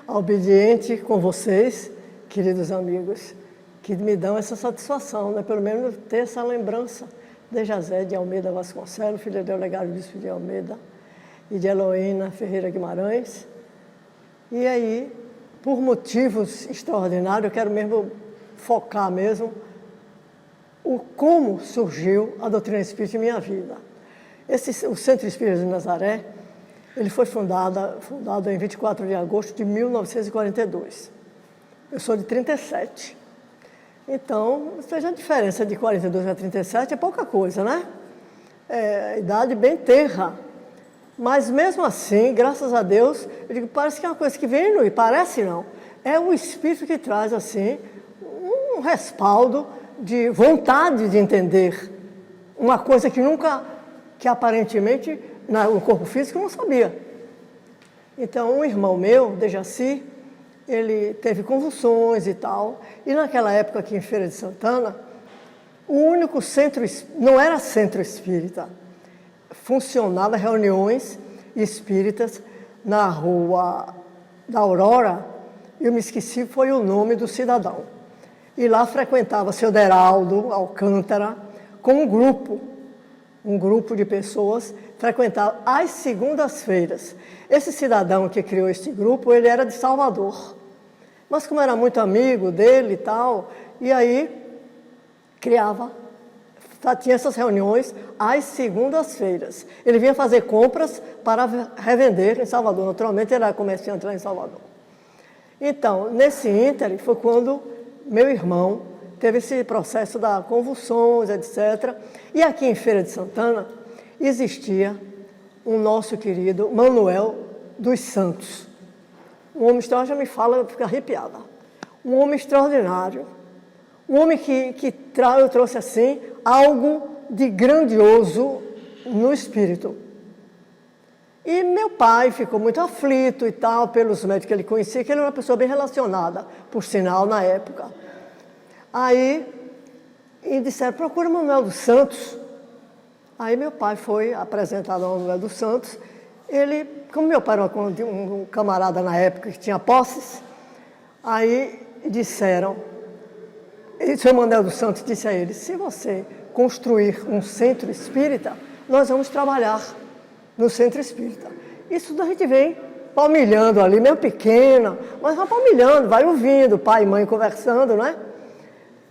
obediente com vocês, queridos amigos, que me dão essa satisfação, né? Pelo menos ter essa lembrança de José de Almeida Vasconcelos, filho de Olegário Bispo de Almeida, e de Heloína Ferreira Guimarães. E aí, por motivos extraordinários, eu quero mesmo focar mesmo como surgiu a doutrina espírita em minha vida. O Centro Espírita de Nazaré, ele foi fundado em 24 de agosto de 1942. Eu sou de 37. Então, seja a diferença de 42 a 37 é pouca coisa, né? É idade bem tenra. Mas mesmo assim, graças a Deus, eu digo, parece que é uma coisa que vem e parece não. É o Espírito que traz, assim, um respaldo de vontade de entender uma coisa que aparentemente, no corpo físico, eu não sabia. Então, um irmão meu, Dejaci, ele teve convulsões e tal, e naquela época aqui em Feira de Santana, o único centro, não era centro espírita, funcionava reuniões espíritas na Rua da Aurora, eu me esqueci, foi o nome do cidadão. E lá frequentava seu Deraldo Alcântara, com um grupo de pessoas, frequentava às segundas-feiras. Esse cidadão que criou este grupo, ele era de Salvador. Mas como era muito amigo dele e tal, e aí tinha essas reuniões às segundas-feiras. Ele vinha fazer compras para revender em Salvador. Naturalmente, ele era comerciante lá em Salvador. Então, nesse ínterim, foi quando meu irmão teve esse processo das convulsões, etc. E aqui em Feira de Santana, existia um nosso querido Manuel dos Santos. Um homem extraordinário, já me fala, eu fico arrepiada. Um homem extraordinário. Um homem que eu trouxe assim, algo de grandioso no espírito. E meu pai ficou muito aflito e tal, pelos médicos que ele conhecia, que ele era uma pessoa bem relacionada, por sinal, na época. Aí, e disseram, procura Manuel dos Santos. Aí meu pai foi apresentado ao Manuel dos Santos. Ele, como meu pai era um camarada na época que tinha posses, aí disseram, e o senhor Manuel dos Santos disse a ele, se você construir um centro espírita, nós vamos trabalhar no centro espírita. Isso a gente vem palmilhando ali, meio pequena, mas vai palmilhando, vai ouvindo, pai e mãe conversando, né?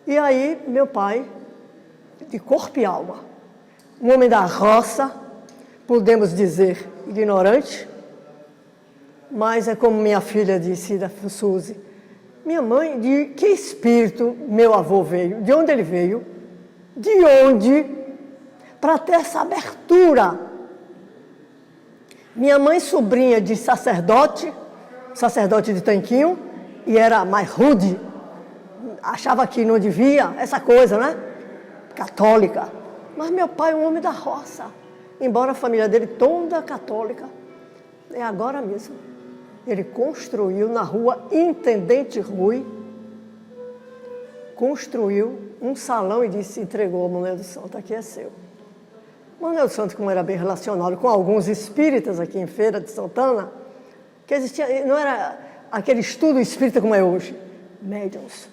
E aí, meu pai, de corpo e alma, um homem da roça, podemos dizer ignorante, mas é como minha filha disse, da Suzy, minha mãe, de que espírito meu avô veio? De onde ele veio? De onde? Para ter essa abertura. Minha mãe, sobrinha de sacerdote de Tanquinho, e era mais rude, achava que não devia, essa coisa, né? Católica. Mas meu pai é um homem da roça, embora a família dele toda católica. É agora mesmo. Ele construiu na rua Intendente Rui, construiu um salão e disse, entregou ao Manuel dos Santos, aqui é seu. Manuel dos Santos, como era bem relacionado com alguns espíritas aqui em Feira de Santana, que existia, não era aquele estudo espírita como é hoje, médiuns.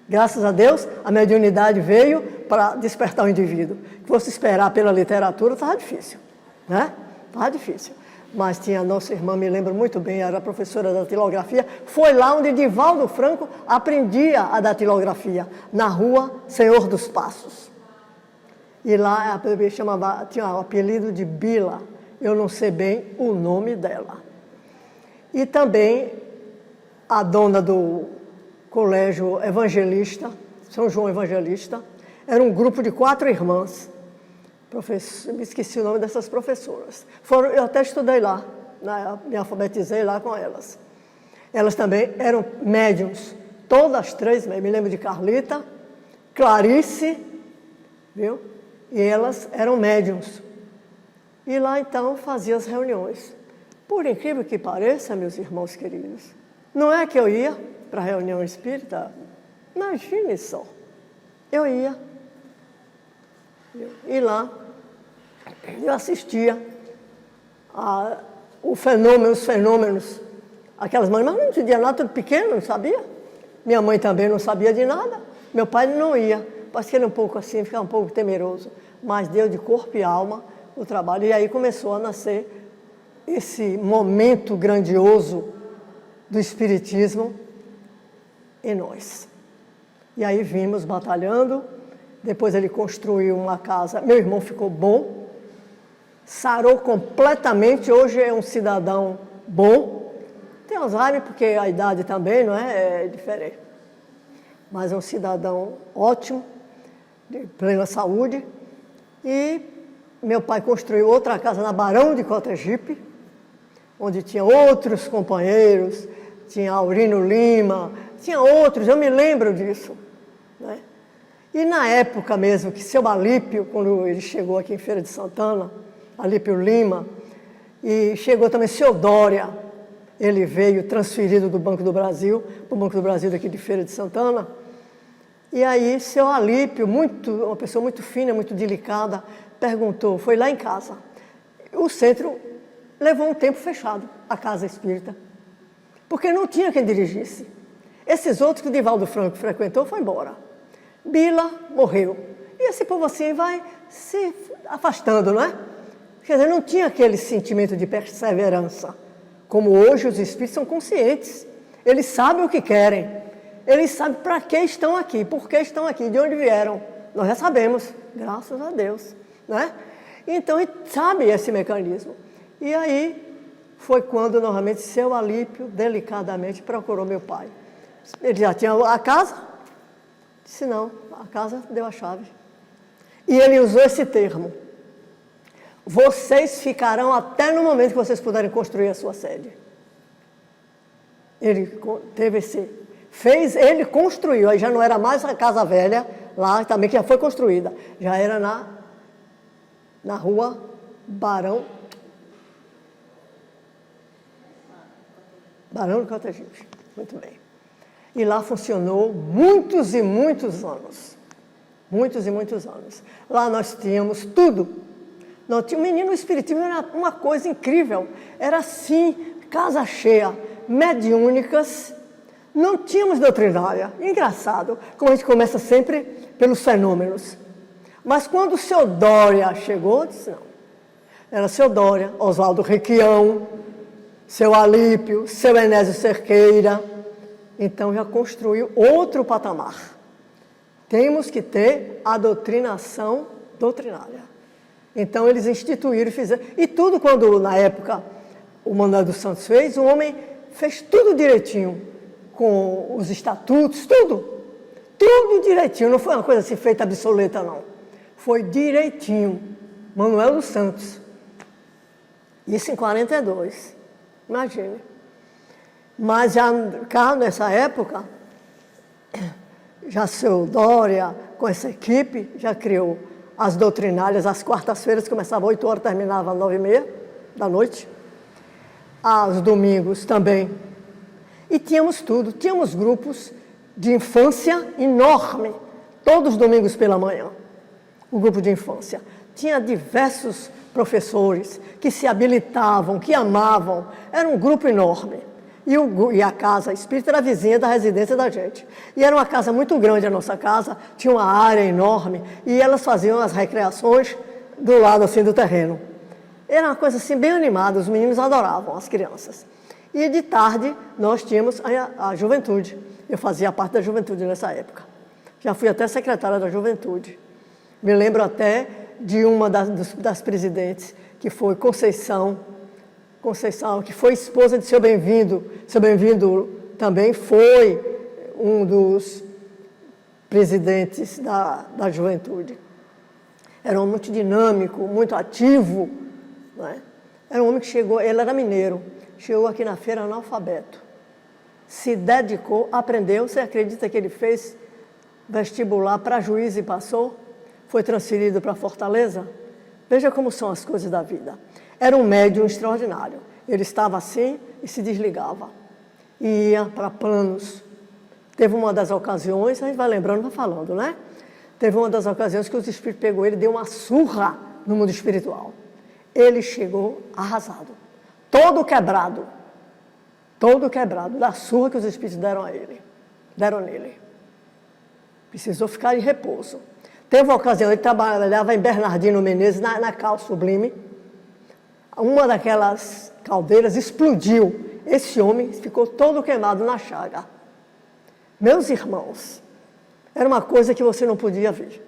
Graças a Deus, a mediunidade veio para despertar o indivíduo. Se fosse esperar pela literatura, estava difícil, né? Estava difícil. Mas tinha a nossa irmã, me lembro muito bem, era professora da datilografia, foi lá onde Divaldo Franco aprendia a datilografia, na rua Senhor dos Passos. E lá tinha o apelido de Bila, eu não sei bem o nome dela. E também a dona do Colégio Evangelista, São João Evangelista, era um grupo de 4 irmãs. Me esqueci o nome dessas professoras. Eu até estudei lá, né? Me alfabetizei lá com elas. Elas também eram médiums, todas as 3, me lembro de Carlita, Clarice, viu? E elas eram médiums. E lá então fazia as reuniões. Por incrível que pareça, meus irmãos queridos, não é que eu ia para a reunião espírita? Imagine só, eu ia. E lá eu assistia os fenômenos Aquelas mães, mas não entendia nada, tudo pequeno, não sabia. Minha mãe também não sabia de nada. Meu pai não ia. Parece que ele um pouco assim, ficava um pouco temeroso. Mas deu de corpo e alma o trabalho. E aí começou a nascer esse momento grandioso do Espiritismo em nós. E aí vimos batalhando. Depois ele construiu uma casa. Meu irmão ficou bom. Sarou completamente. Hoje é um cidadão bom. Tem Alzheimer porque a idade também, não é? É diferente. Mas é um cidadão ótimo, de plena saúde. E meu pai construiu outra casa na Barão de Cotegipe, onde tinha outros companheiros, tinha Aurino Lima, tinha outros, eu me lembro disso. Né? E na época mesmo que seu Alípio, quando ele chegou aqui em Feira de Santana, Alípio Lima, e chegou também seu Dória, ele veio transferido do Banco do Brasil, para o Banco do Brasil daqui de Feira de Santana. E aí, seu Alípio, uma pessoa muito fina, muito delicada, perguntou, foi lá em casa. O centro levou um tempo fechado, a casa espírita, porque não tinha quem dirigisse. Esses outros que o Divaldo Franco frequentou, foi embora. Bila morreu. E esse povo assim vai se afastando, não é? Quer dizer, não tinha aquele sentimento de perseverança. Como hoje os espíritos são conscientes, eles sabem o que querem, eles sabem para que estão aqui, por que estão aqui, de onde vieram. Nós já sabemos, graças a Deus, né? Então, ele sabe esse mecanismo. E aí foi quando, novamente, seu Alípio, delicadamente, procurou meu pai. Ele já tinha a casa? Disse não, a casa deu a chave. E ele usou esse termo. Vocês ficarão até no momento que vocês puderem construir a sua sede. Ele teve ele construiu, aí já não era mais a casa velha, lá também que já foi construída, já era na rua Barão do Cotegipe, muito bem. E lá funcionou muitos e muitos anos, muitos e muitos anos. Lá nós tínhamos tudo. O menino espiritismo era uma coisa incrível, era assim, casa cheia, mediúnicas, não tínhamos doutrinária. Engraçado, como a gente começa sempre pelos fenômenos. Mas quando o seu Dória chegou, disse não. Era seu Dória, Oswaldo Requião, seu Alípio, seu Enésio Cerqueira. Então já construiu outro patamar. Temos que ter a doutrinação doutrinária. Então, eles instituíram e fizeram. E tudo quando, na época, o Manuel dos Santos fez, o homem fez tudo direitinho, com os estatutos, tudo direitinho. Não foi uma coisa assim feita obsoleta, não. Foi direitinho. Manuel dos Santos. Isso em 42. Imagine. Mas já cá nessa época, já seu Dória, com essa equipe, já criou as doutrinárias, às quartas-feiras, começava às 8 horas, terminava às 9h30 da noite. Aos domingos também. E tínhamos tudo, tínhamos grupos de infância enorme, todos os domingos pela manhã, o grupo de infância. Tinha diversos professores que se habilitavam, que amavam, era um grupo enorme. E a casa espírita era vizinha da residência da gente. E era uma casa muito grande, a nossa casa, tinha uma área enorme, e elas faziam as recreações do lado assim do terreno. Era uma coisa assim bem animada, os meninos adoravam, as crianças. E de tarde nós tínhamos a juventude. Eu fazia parte da juventude nessa época. Já fui até secretária da juventude. Me lembro até de uma das presidentes, que foi Conceição, que foi esposa de seu Bem-vindo. Seu Bem-vindo também foi um dos presidentes da juventude. Era um homem muito dinâmico, muito ativo. Não é? Era um homem que chegou, ele era mineiro, chegou aqui na feira analfabeto. Se dedicou, aprendeu. Você acredita que ele fez vestibular para juiz e passou? Foi transferido para Fortaleza? Veja como são as coisas da vida. Era um médium extraordinário. Ele estava assim e se desligava. Ia para planos. Teve uma das ocasiões, a gente vai lembrando, vai falando, né? Teve uma das ocasiões que os espíritos pegou ele, deu uma surra no mundo espiritual. Ele chegou arrasado, todo quebrado. todo quebrado, da surra que os espíritos deram nele. Precisou ficar em repouso. Teve uma ocasião, ele trabalhava em Bernardino Menezes, na Cal Sublime. Uma daquelas caldeiras explodiu. Esse homem ficou todo queimado na chaga. Meus irmãos, era uma coisa que você não podia ver.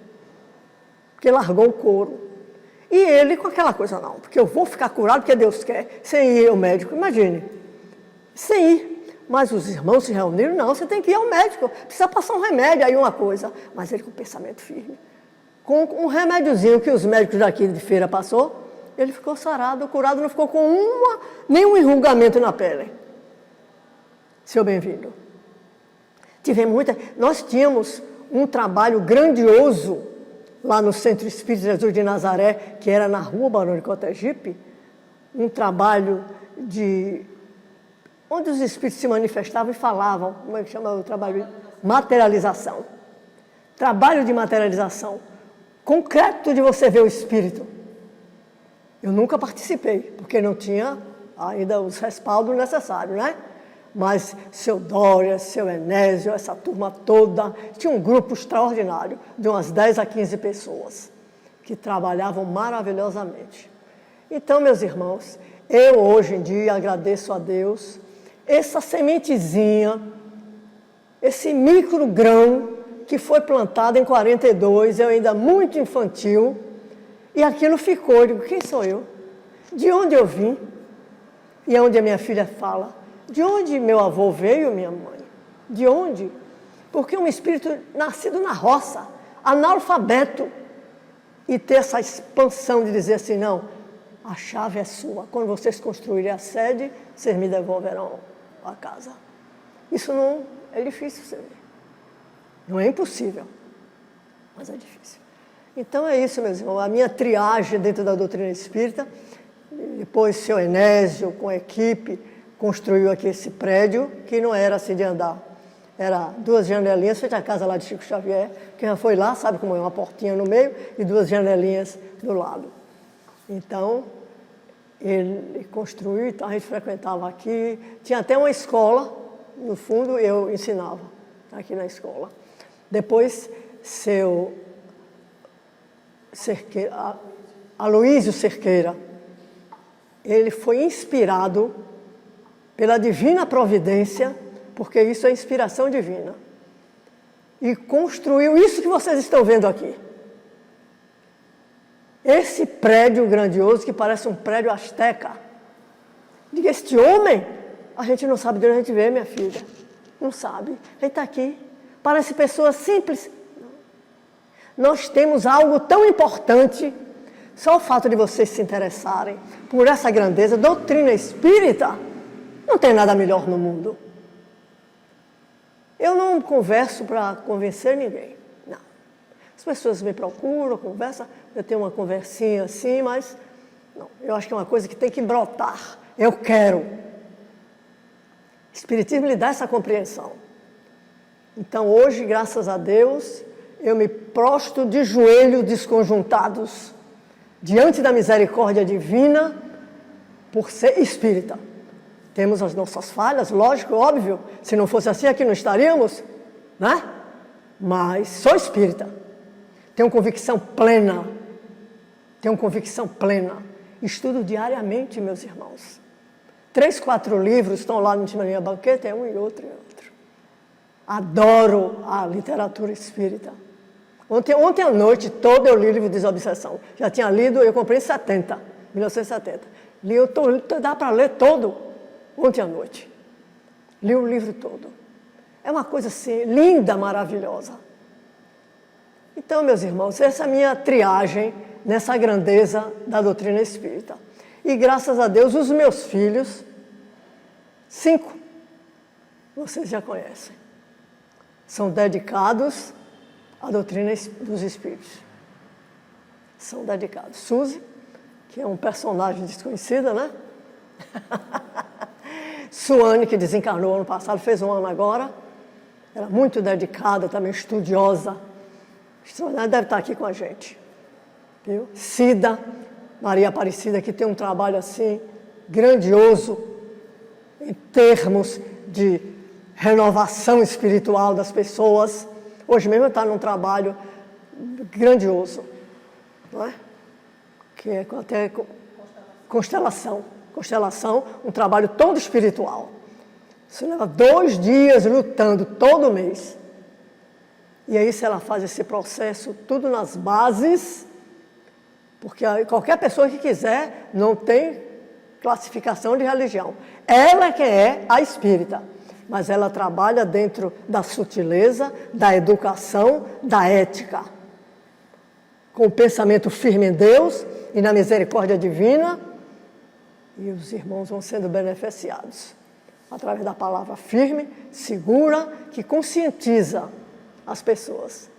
Porque largou o couro. E ele com aquela coisa, não, porque eu vou ficar curado porque Deus quer, sem ir ao médico. Imagine, sem ir. Mas os irmãos se reuniram, não, você tem que ir ao médico, precisa passar um remédio, aí uma coisa. Mas ele com pensamento firme. Com um remédiozinho que os médicos daqui de feira passou, ele ficou sarado, curado, não ficou com nenhum enrugamento na pele. Seu bem-vindo. Nós tínhamos um trabalho grandioso lá no Centro Espírita Jesus de Nazaré, que era na rua Barão de Cotegipe, um trabalho onde os espíritos se manifestavam e falavam, como é que chama o trabalho? Materialização. Trabalho de materialização. Concreto de você ver o espírito. Eu nunca participei, porque não tinha ainda os respaldos necessários, né? Mas seu Dória, seu Enésio, essa turma toda, tinha um grupo extraordinário, de umas 10 a 15 pessoas, que trabalhavam maravilhosamente. Então, meus irmãos, eu hoje em dia agradeço a Deus, essa sementezinha, esse micro grão que foi plantado em 42, eu ainda muito infantil, e aquilo ficou. Eu digo, quem sou eu? De onde eu vim? E é onde a minha filha fala, de onde meu avô veio, minha mãe? De onde? Porque um espírito nascido na roça, analfabeto, e ter essa expansão de dizer assim, não, a chave é sua. Quando vocês construírem a sede, vocês me devolverão a casa. Isso não é difícil você ver. Não é impossível, mas é difícil. Então é isso, meus irmãos. A minha triagem dentro da doutrina espírita, depois o seu Enésio, com a equipe, construiu aqui esse prédio, que não era assim de andar. Era 2 janelinhas, feita a casa lá de Chico Xavier. Quem já foi lá sabe como é, uma portinha no meio e 2 janelinhas do lado. Então, ele construiu, então a gente frequentava aqui. Tinha até uma escola, no fundo, eu ensinava aqui na escola. Depois, seu Cerqueira, Aloísio Cerqueira, ele foi inspirado pela divina providência, porque isso é inspiração divina, e construiu isso que vocês estão vendo aqui. Esse prédio grandioso, que parece um prédio asteca. Diga, este homem, a gente não sabe de onde a gente vê, minha filha. Não sabe. Ele está aqui. Parece pessoa simples. Nós temos algo tão importante, só o fato de vocês se interessarem por essa grandeza, doutrina espírita, não tem nada melhor no mundo. Eu não converso para convencer ninguém, não. As pessoas me procuram, conversam, eu tenho uma conversinha assim, mas não, eu acho que é uma coisa que tem que brotar. Eu quero. O Espiritismo lhe dá essa compreensão. Então, hoje, graças a Deus, eu me prostro de joelhos desconjuntados diante da misericórdia divina por ser espírita. Temos as nossas falhas, lógico, óbvio. Se não fosse assim, aqui não estaríamos, né? Mas sou espírita. Tenho convicção plena. Estudo diariamente, meus irmãos. 3, 4 livros estão lá na minha banqueta, é um e outro. Adoro a literatura espírita. Ontem à noite toda eu li o livro de Desobsessão. Já tinha lido, eu comprei em 1970. Dá para ler todo ontem à noite. Li o livro todo. É uma coisa assim, linda, maravilhosa. Então, meus irmãos, essa é a minha triagem nessa grandeza da doutrina espírita. E graças a Deus, os meus filhos, 5, vocês já conhecem, são dedicados à doutrina dos espíritos. São dedicados. Suzy, que é um personagem desconhecido, né? Suane, que desencarnou ano passado, fez 1 ano agora. Era muito dedicada, também estudiosa. Deve estar aqui com a gente. Viu? Cida, Maria Aparecida, que tem um trabalho assim, grandioso. em termos de renovação espiritual das pessoas. Hoje mesmo está num trabalho grandioso, não é? Que é até constelação, um trabalho todo espiritual. Você leva 2 dias lutando todo mês. E aí se ela faz esse processo tudo nas bases, porque qualquer pessoa que quiser não tem classificação de religião. Ela que é a espírita, mas ela trabalha dentro da sutileza, da educação, da ética, com o pensamento firme em Deus e na misericórdia divina, e os irmãos vão sendo beneficiados através da palavra firme, segura, que conscientiza as pessoas.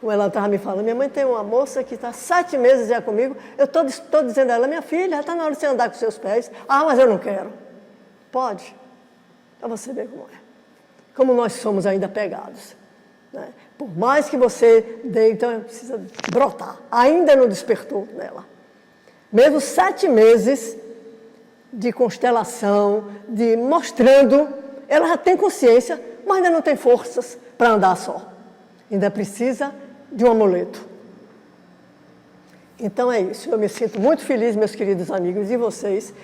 Como ela estava me falando, minha mãe tem uma moça que está 7 meses já comigo, eu estou dizendo a ela, minha filha, já está na hora de você andar com seus pés. Ah, mas eu não quero. Pode. Para você ver como é. Como nós somos ainda pegados. Né? Por mais que você dê, então precisa brotar. Ainda não despertou nela. Mesmo 7 meses de constelação, de mostrando, ela já tem consciência, mas ainda não tem forças para andar só. Ainda precisa de um amuleto. Então é isso. Eu me sinto muito feliz, meus queridos amigos, e vocês,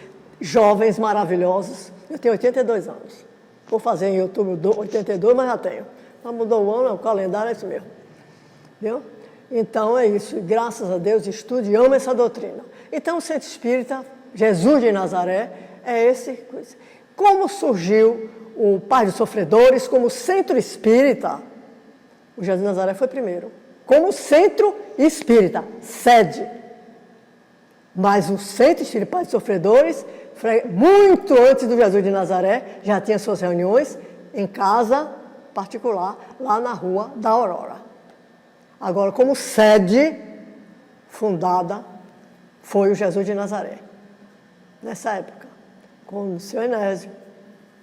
jovens maravilhosos. Eu tenho 82 anos. Vou fazer em outubro 82, mas já tenho. Não mudou o ano, o calendário é isso mesmo. Viu? Então é isso. E, graças a Deus, estudo e amo essa doutrina. Então o Centro Espírita Jesus de Nazaré é esse coisa. Como surgiu o Pai dos Sofredores como centro espírita? O Jesus de Nazaré foi primeiro. Como centro espírita, sede. Mas o Centro Espírita Pai dos Sofredores, muito antes do Jesus de Nazaré, já tinha suas reuniões em casa particular, lá na Rua da Aurora. Agora, como sede fundada, foi o Jesus de Nazaré. Nessa época, com o seu Enésio,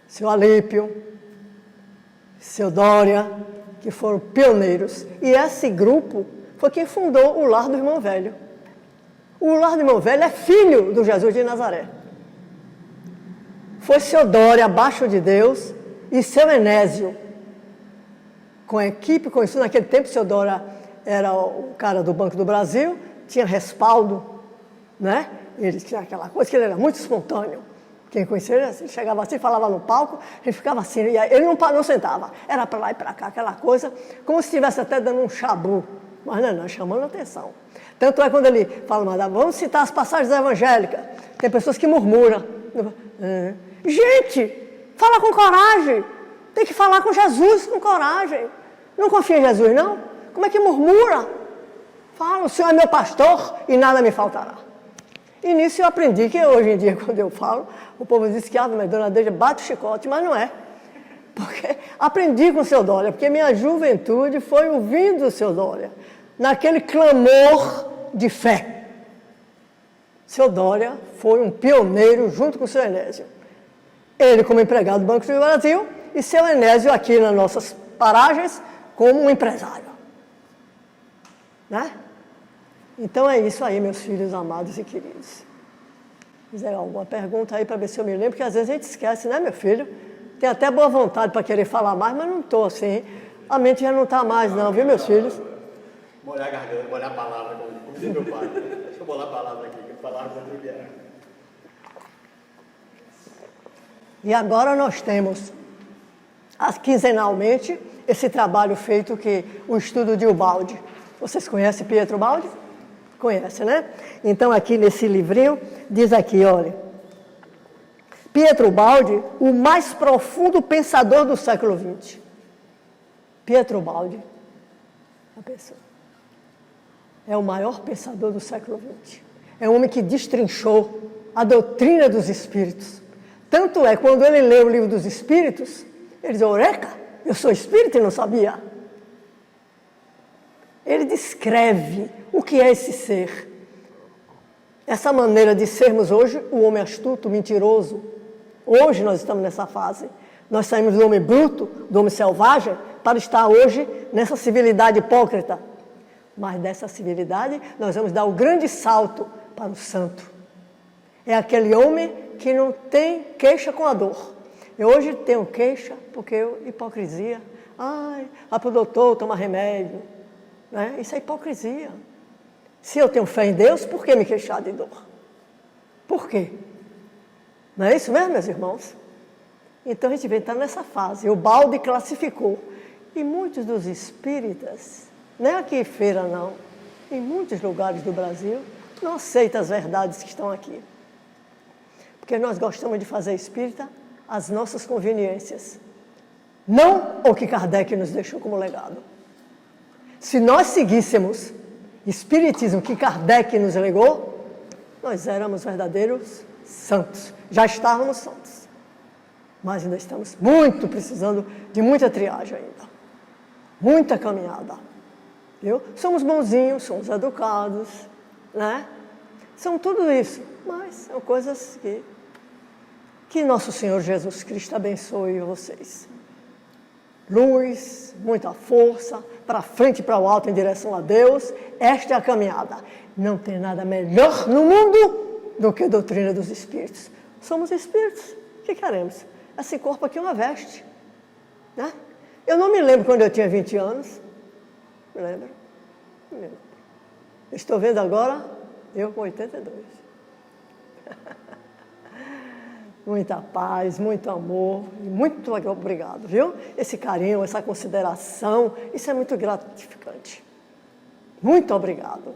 seu Alípio, seu Dória, que foram pioneiros. E esse grupo foi quem fundou o Lar do Irmão Velho. O Lar do Irmão Velho é filho do Jesus de Nazaré. Foi seu Dória, abaixo de Deus, e seu Enésio, com a equipe, com isso naquele tempo, seu Dória era o cara do Banco do Brasil, tinha respaldo, né? Ele tinha aquela coisa que ele era muito espontâneo. Quem conhecia ele chegava assim, falava no palco, ele ficava assim, e ele não sentava. Era para lá e para cá, aquela coisa, como se estivesse até dando um chabu. Mas não, chamando a atenção. Tanto é quando ele fala, mas vamos citar as passagens evangélicas. Tem pessoas que murmuram. Gente, fala com coragem. Tem que falar com Jesus com coragem. Não confia em Jesus, não? Como é que murmura? Fala, o Senhor é meu pastor e nada me faltará. E nisso eu aprendi que hoje em dia, quando eu falo, o povo diz que mas Dona Deja bate o chicote, mas não é. Porque aprendi com o seu Dória, porque minha juventude foi ouvindo o seu Dória, naquele clamor de fé. Seu Dória foi um pioneiro junto com o seu Enésio. Ele como empregado do Banco do Brasil e seu Enésio aqui nas nossas paragens como um empresário. Né? Então é isso aí, meus filhos amados e queridos. Fizer alguma pergunta aí para ver se eu me lembro, porque às vezes a gente esquece, né, meu filho? Tem até boa vontade para querer falar mais, mas não estou assim. A mente já não está mais, não, viu, meus filhos? Molhar a garganta, molhar a palavra, como dizia meu pai. Deixa eu molar a palavra aqui, que a palavra não vier. E agora nós temos, quinzenalmente, esse trabalho feito que o estudo de Ubaldi. Vocês conhecem Pietro Baldi? Conhece, né? Então, aqui nesse livrinho, diz aqui, olha. Pietro Baldi, o mais profundo pensador do século XX. Pietro Baldi, a pessoa, é o maior pensador do século XX. É um homem que destrinchou a doutrina dos espíritos. Tanto é, quando ele lê o livro dos espíritos, ele diz, eureka, eu sou espírita e não sabia. Ele descreve o que é esse ser. Essa maneira de sermos hoje o homem astuto, mentiroso. Hoje nós estamos nessa fase. Nós saímos do homem bruto, do homem selvagem, para estar hoje nessa civilidade hipócrita. Mas dessa civilidade nós vamos dar o grande salto para o santo. É aquele homem que não tem queixa com a dor. Eu hoje tenho queixa porque hipocrisia. Ai, vai para o doutor tomar remédio. Né? Isso é hipocrisia. Se eu tenho fé em Deus, por que me queixar de dor? Por quê? Não é isso mesmo, meus irmãos? Então a gente vem estar nessa fase. O balde classificou. E muitos dos espíritas, não é aqui em Feira não, em muitos lugares do Brasil, não aceitam as verdades que estão aqui. Porque nós gostamos de fazer espírita às nossas conveniências. Não o que Kardec nos deixou como legado. Se nós seguíssemos espiritismo que Kardec nos legou, nós éramos verdadeiros santos. Já estávamos santos. Mas ainda estamos muito precisando de muita triagem ainda. Muita caminhada. Viu? Somos bonzinhos, somos educados, né? São tudo isso, mas são coisas que nosso Senhor Jesus Cristo abençoe vocês. Luz, muita força, para frente e para o alto em direção a Deus. Esta é a caminhada. Não tem nada melhor no mundo do que a doutrina dos espíritos. Somos espíritos. O que queremos? Esse corpo aqui é uma veste. Né? Eu não me lembro quando eu tinha 20 anos. Me lembro? Me lembro. Estou vendo agora, eu com 82. Muita paz, muito amor e muito obrigado, viu? Esse carinho, essa consideração, isso é muito gratificante. Muito obrigado.